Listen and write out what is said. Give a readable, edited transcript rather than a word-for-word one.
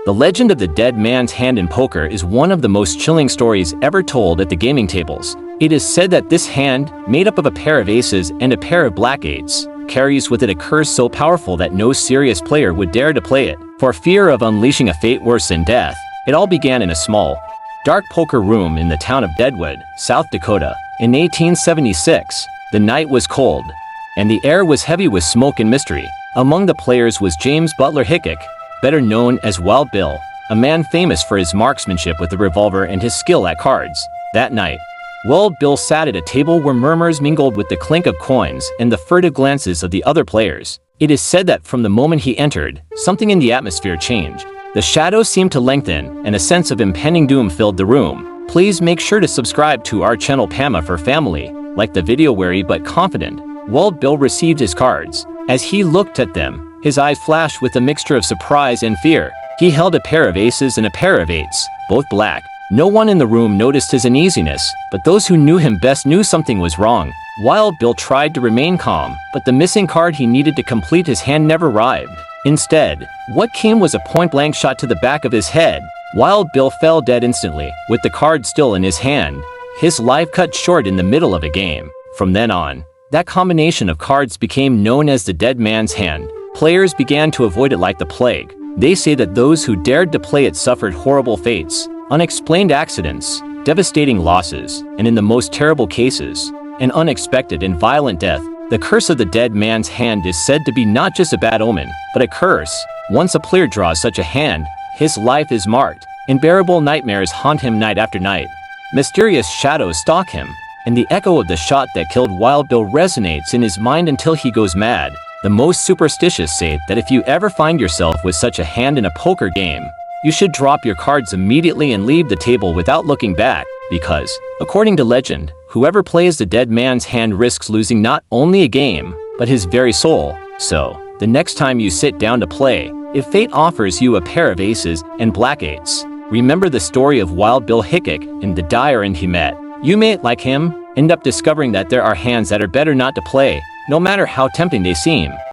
The legend of the dead man's hand in poker is one of the most chilling stories ever told at the gaming tables. It is said that this hand, made up of a pair of aces and a pair of black eights, carries with it a curse so powerful that no serious player would dare to play it, for fear of unleashing a fate worse than death. It all began in a small, dark poker room in the town of Deadwood, South Dakota. In 1876, the night was cold, and the air was heavy with smoke and mystery. Among the players was James Butler Hickok, better known as Wild Bill, a man famous for his marksmanship with a revolver and his skill at cards. That night, Wild Bill sat at a table where murmurs mingled with the clink of coins and the furtive glances of the other players. It is said that from the moment he entered, something in the atmosphere changed. The shadows seemed to lengthen, and a sense of impending doom filled the room. Please make sure to subscribe to our channel PAMA for family. Like the video, wary but confident, Wild Bill received his cards. As he looked at them, his eyes flashed with a mixture of surprise and fear. He held a pair of aces and a pair of eights, both black. No one in the room noticed his uneasiness, but those who knew him best knew something was wrong. Wild Bill tried to remain calm, but the missing card he needed to complete his hand never arrived. Instead, what came was a point-blank shot to the back of his head. Wild Bill fell dead instantly, with the card still in his hand. His life cut short in the middle of a game. From then on, that combination of cards became known as the dead man's hand. Players began to avoid it like the plague. They say that those who dared to play it suffered horrible fates, unexplained accidents, devastating losses, and in the most terrible cases, an unexpected and violent death. The curse of the dead man's hand is said to be not just a bad omen, but a curse. Once a player draws such a hand, his life is marked. Unbearable nightmares haunt him night after night. Mysterious shadows stalk him, and the echo of the shot that killed Wild Bill resonates in his mind until he goes mad. The most superstitious say that if you ever find yourself with such a hand in a poker game, you should drop your cards immediately and leave the table without looking back, because, according to legend, whoever plays the dead man's hand risks losing not only a game, but his very soul. So, the next time you sit down to play, if fate offers you a pair of aces and black eights, remember the story of Wild Bill Hickok and the dire end he met. You may, like him, end up discovering that there are hands that are better not to play, no matter how tempting they seem.